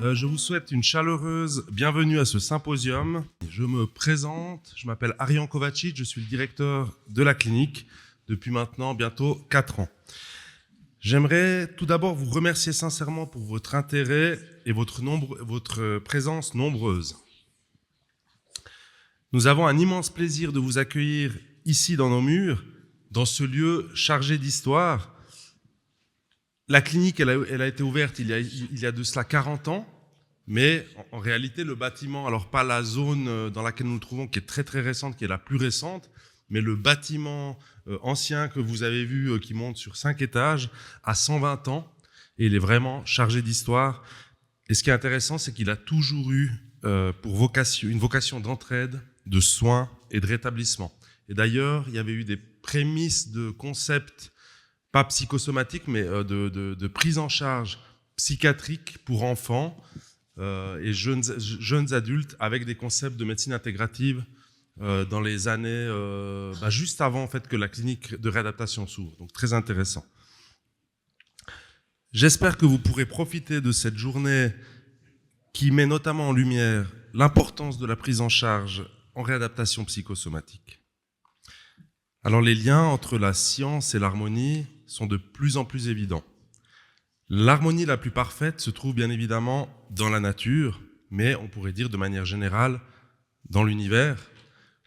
Je vous souhaite une chaleureuse bienvenue à ce symposium. Je me présente, je m'appelle Arian Kovacic, je suis le directeur de la clinique depuis maintenant bientôt 4 ans. J'aimerais tout d'abord vous remercier sincèrement pour votre intérêt et votre présence nombreuse. Nous avons un immense plaisir de vous accueillir ici dans nos murs, dans ce lieu chargé d'histoire. La clinique, elle a été ouverte il y a de cela 40 ans, mais en réalité, le bâtiment, alors pas la zone dans laquelle nous nous trouvons, qui est très très récente, qui est la plus récente, mais le bâtiment ancien que vous avez vu, qui monte sur 5 étages, a 120 ans, et il est vraiment chargé d'histoire. Et ce qui est intéressant, c'est qu'il a toujours eu une vocation d'entraide, de soins et de rétablissement. Et d'ailleurs, il y avait eu des prémices de concepts pas psychosomatique, mais de prise en charge psychiatrique pour enfants et jeunes adultes avec des concepts de médecine intégrative dans les années juste avant en fait, que la clinique de réadaptation s'ouvre. Donc très intéressant. J'espère que vous pourrez profiter de cette journée qui met notamment en lumière l'importance de la prise en charge en réadaptation psychosomatique. Alors les liens entre la science et l'harmonie sont de plus en plus évidents. L'harmonie la plus parfaite se trouve bien évidemment dans la nature, mais on pourrait dire de manière générale dans l'univers,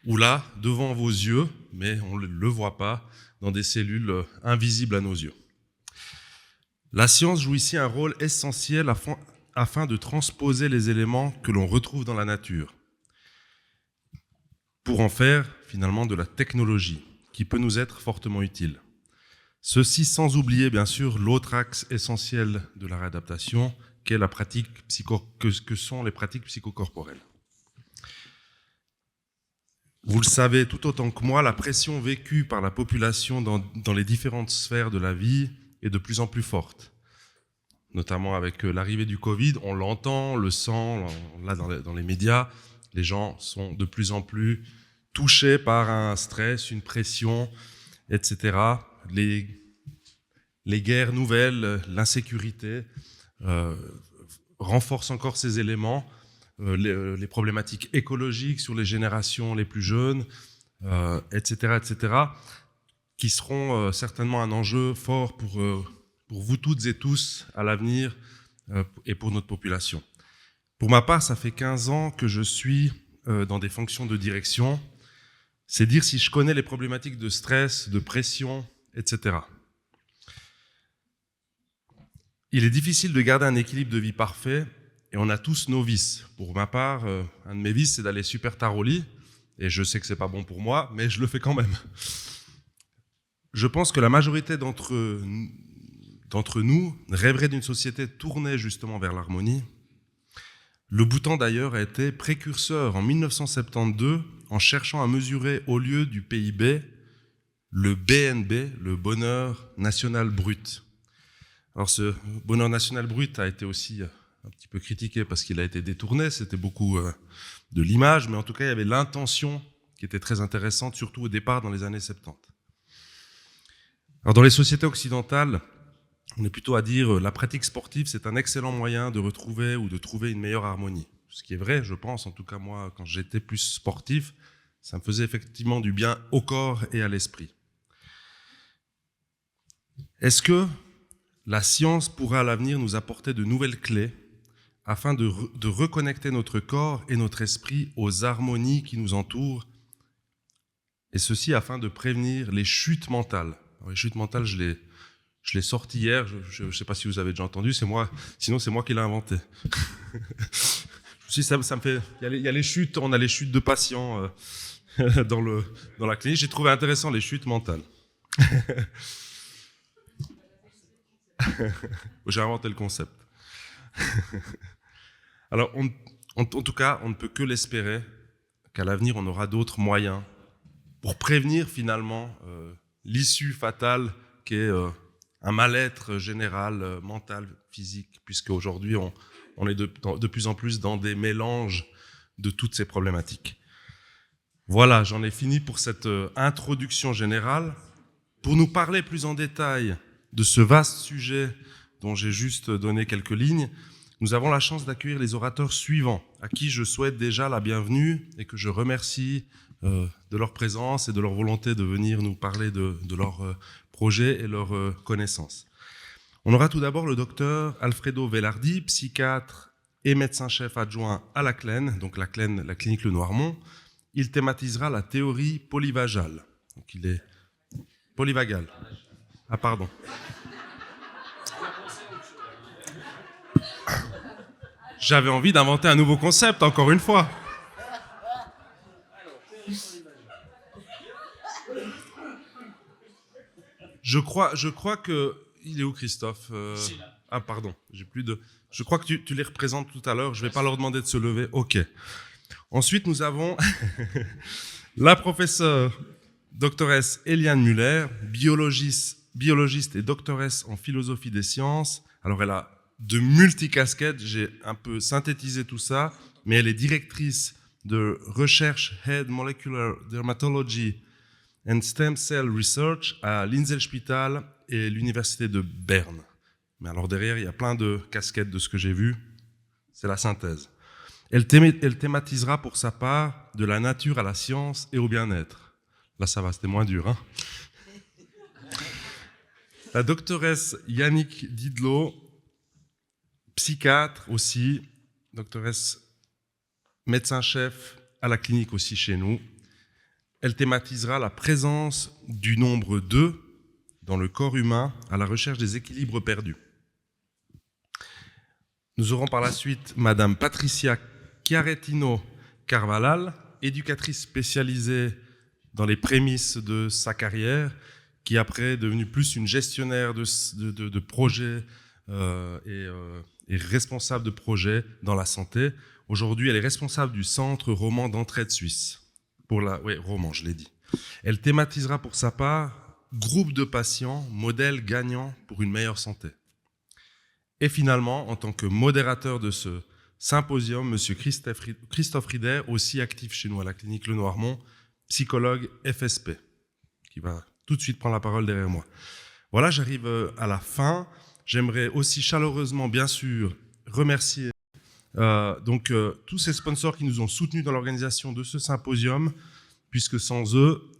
ou là, devant vos yeux, mais on ne le voit pas, dans des cellules invisibles à nos yeux. La science joue ici un rôle essentiel afin de transposer les éléments que l'on retrouve dans la nature, pour en faire finalement de la technologie, qui peut nous être fortement utile. Ceci sans oublier bien sûr l'autre axe essentiel de la réadaptation, qu'est la pratique que sont les pratiques psychocorporelles. Vous le savez tout autant que moi, la pression vécue par la population dans les différentes sphères de la vie est de plus en plus forte. Notamment avec l'arrivée du Covid, on l'entend, on le sent, on l'a dans les médias, les gens sont de plus en plus touchés par un stress, une pression, etc. Les guerres nouvelles, l'insécurité renforcent encore ces éléments, les problématiques écologiques sur les générations les plus jeunes, etc., qui seront certainement un enjeu fort pour vous toutes et tous à l'avenir et pour notre population. Pour ma part, ça fait 15 ans que je suis dans des fonctions de direction. C'est dire si je connais les problématiques de stress, de pression, etc. Il est difficile de garder un équilibre de vie parfait et on a tous nos vices. Pour ma part, un de mes vices, c'est d'aller super tard au lit et je sais que c'est pas bon pour moi, mais je le fais quand même. Je pense que la majorité d'entre nous rêverait d'une société tournée justement vers l'harmonie. Le Bhoutan d'ailleurs a été précurseur en 1972 en cherchant à mesurer au lieu du PIB le BNB, le bonheur national brut. Alors ce bonheur national brut a été aussi un petit peu critiqué parce qu'il a été détourné, c'était beaucoup de l'image, mais en tout cas il y avait l'intention qui était très intéressante, surtout au départ dans les années 70. Alors dans les sociétés occidentales, on est plutôt à dire la pratique sportive, c'est un excellent moyen de retrouver ou de trouver une meilleure harmonie. Ce qui est vrai, je pense, en tout cas moi, quand j'étais plus sportif, ça me faisait effectivement du bien au corps et à l'esprit. Est-ce que la science pourra à l'avenir nous apporter de nouvelles clés afin de reconnecter notre corps et notre esprit aux harmonies qui nous entourent, et ceci afin de prévenir les chutes mentales. Alors, les chutes mentales, je l'ai sorti hier, je ne sais pas si vous avez déjà entendu, c'est moi, sinon c'est moi qui l'ai inventé. Ça me fait, il y a les chutes, on a les chutes de patients dans la clinique, j'ai trouvé intéressant les chutes mentales. J'ai inventé le concept. Alors, en tout cas, on ne peut que l'espérer qu'à l'avenir, on aura d'autres moyens pour prévenir finalement l'issue fatale qui est un mal-être général, mental, physique, puisque aujourd'hui, on est de plus en plus dans des mélanges de toutes ces problématiques. Voilà, j'en ai fini pour cette introduction générale. Pour nous parler plus en détail de ce vaste sujet dont j'ai juste donné quelques lignes, nous avons la chance d'accueillir les orateurs suivants, à qui je souhaite déjà la bienvenue et que je remercie de leur présence et de leur volonté de venir nous parler de leurs projets et leurs connaissances. On aura tout d'abord le docteur Alfredo Velardi, psychiatre et médecin-chef adjoint à la CLEN, donc la CLEN, la clinique Le Noirmont. Il thématisera la théorie polyvagale. Donc il est polyvagale. Ah pardon. J'avais envie d'inventer un nouveau concept, encore une fois. Je crois que... Il est où, Christophe Ah, pardon, j'ai plus de... Je crois que tu les représentes tout à l'heure, je ne vais pas leur demander de se lever. Ok. Ensuite, nous avons la professeure doctoresse Eliane Muller, biologiste et doctoresse en philosophie des sciences. Alors, elle a de multicasquettes, j'ai un peu synthétisé tout ça, mais elle est directrice de recherche Head Molecular Dermatology and Stem Cell Research à l'Inselspital et l'Université de Berne. Mais alors derrière, il y a plein de casquettes de ce que j'ai vu. C'est la synthèse. Elle thématisera pour sa part de la nature à la science et au bien-être. Là, ça va, c'était moins dur. Hein. La doctoresse Yannick Didlot, psychiatre aussi, doctoresse médecin-chef à la clinique aussi chez nous. Elle thématisera la présence du nombre 2 dans le corps humain à la recherche des équilibres perdus. Nous aurons par la suite Madame Patricia Chiaretino Carvalhal, éducatrice spécialisée dans les prémices de sa carrière, qui après est devenue plus une gestionnaire de projets et responsable de projets dans la santé. Aujourd'hui, elle est responsable du Centre roman d'entraide suisse. Roman, je l'ai dit. Elle thématisera pour sa part groupe de patients, modèle gagnant pour une meilleure santé. Et finalement, en tant que modérateur de ce symposium, M. Christophe Rieder, aussi actif chez nous à la clinique Le Noirmont, psychologue FSP, qui va tout de suite prendre la parole derrière moi. Voilà, j'arrive à la fin. J'aimerais aussi chaleureusement, bien sûr, remercier tous ces sponsors qui nous ont soutenus dans l'organisation de ce symposium, puisque sans eux,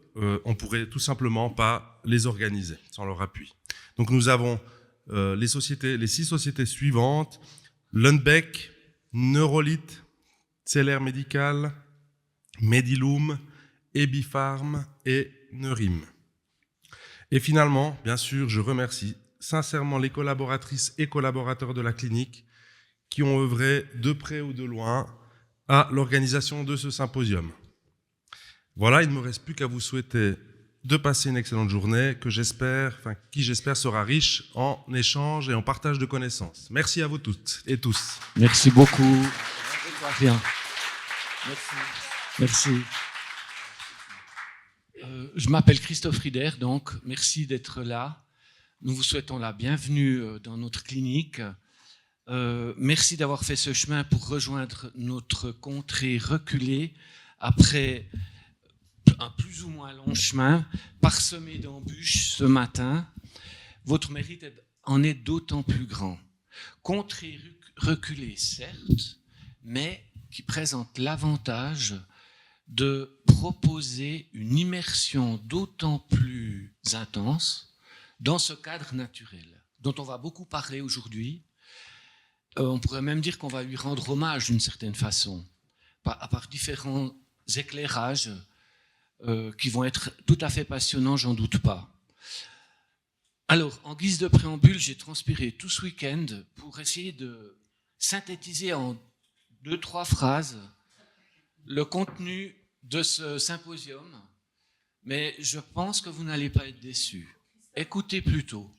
on pourrait tout simplement pas les organiser, sans leur appui. Donc nous avons les 6 sociétés suivantes: Lundbeck, Neurolith, Celler Medical, Mediloom, Ebifarm et Neurim. Et finalement, bien sûr, je remercie sincèrement les collaboratrices et collaborateurs de la clinique qui ont œuvré de près ou de loin à l'organisation de ce symposium. Voilà, il ne me reste plus qu'à vous souhaiter de passer une excellente journée qui j'espère sera riche en échanges et en partage de connaissances. Merci à vous toutes et tous. Merci beaucoup. Bien. Merci. Je m'appelle Christophe Rieder, donc merci d'être là. Nous vous souhaitons la bienvenue dans notre clinique. Merci d'avoir fait ce chemin pour rejoindre notre contrée reculée après un plus ou moins long chemin, parsemé d'embûches ce matin. Votre mérite en est d'autant plus grand. Contrée reculée, certes, mais qui présente l'avantage de proposer une immersion d'autant plus intense dans ce cadre naturel, dont on va beaucoup parler aujourd'hui. On pourrait même dire qu'on va lui rendre hommage d'une certaine façon, par différents éclairages qui vont être tout à fait passionnants, j'en doute pas. Alors, en guise de préambule, j'ai transpiré tout ce week-end pour essayer de synthétiser en 2-3 phrases le contenu de ce symposium, mais je pense que vous n'allez pas être déçus. Écoutez plutôt.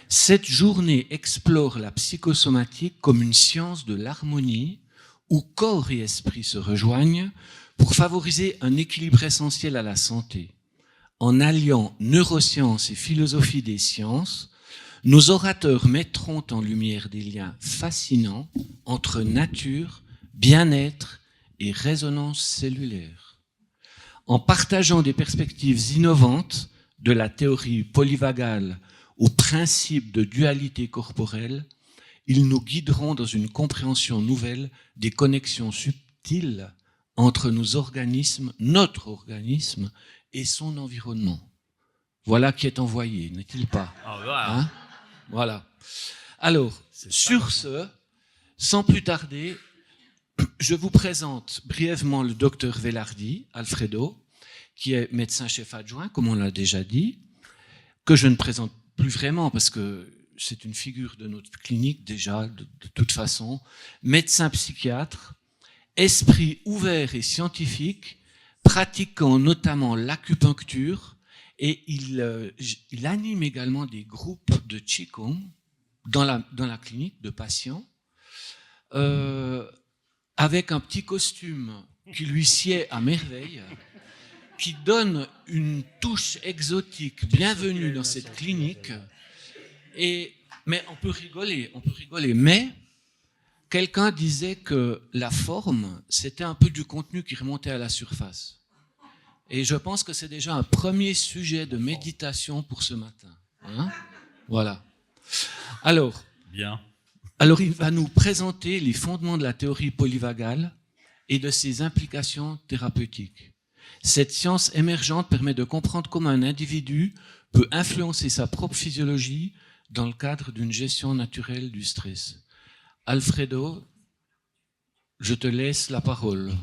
Cette journée explore la psychosomatique comme une science de l'harmonie où corps et esprit se rejoignent pour favoriser un équilibre essentiel à la santé. En alliant neurosciences et philosophie des sciences, nos orateurs mettront en lumière des liens fascinants entre nature, bien-être et résonance cellulaire. En partageant des perspectives innovantes de la théorie polyvagale au principe de dualité corporelle, Ils nous guideront dans une compréhension nouvelle des connexions subtiles entre nos organismes, notre organisme et son environnement. Voilà qui est envoyé, n'est-il pas? Hein? Voilà. Alors, sur ce, sans plus tarder, je vous présente brièvement le docteur Velardi, Alfredo, qui est médecin-chef adjoint, comme on l'a déjà dit, que je ne présente plus vraiment parce que c'est une figure de notre clinique déjà, de toute façon, médecin psychiatre, esprit ouvert et scientifique, pratiquant notamment l'acupuncture, et il anime également des groupes de Qigong dans la clinique de patients, avec un petit costume qui lui sied à merveille, qui donne une touche exotique bienvenue dans cette clinique. Mais on peut rigoler, mais quelqu'un disait que la forme, c'était un peu du contenu qui remontait à la surface. Et je pense que c'est déjà un premier sujet de méditation pour ce matin. Hein? Voilà. Alors, il va nous présenter les fondements de la théorie polyvagale et de ses implications thérapeutiques. Cette science émergente permet de comprendre comment un individu peut influencer sa propre physiologie dans le cadre d'une gestion naturelle du stress. Alfredo, je te laisse la parole.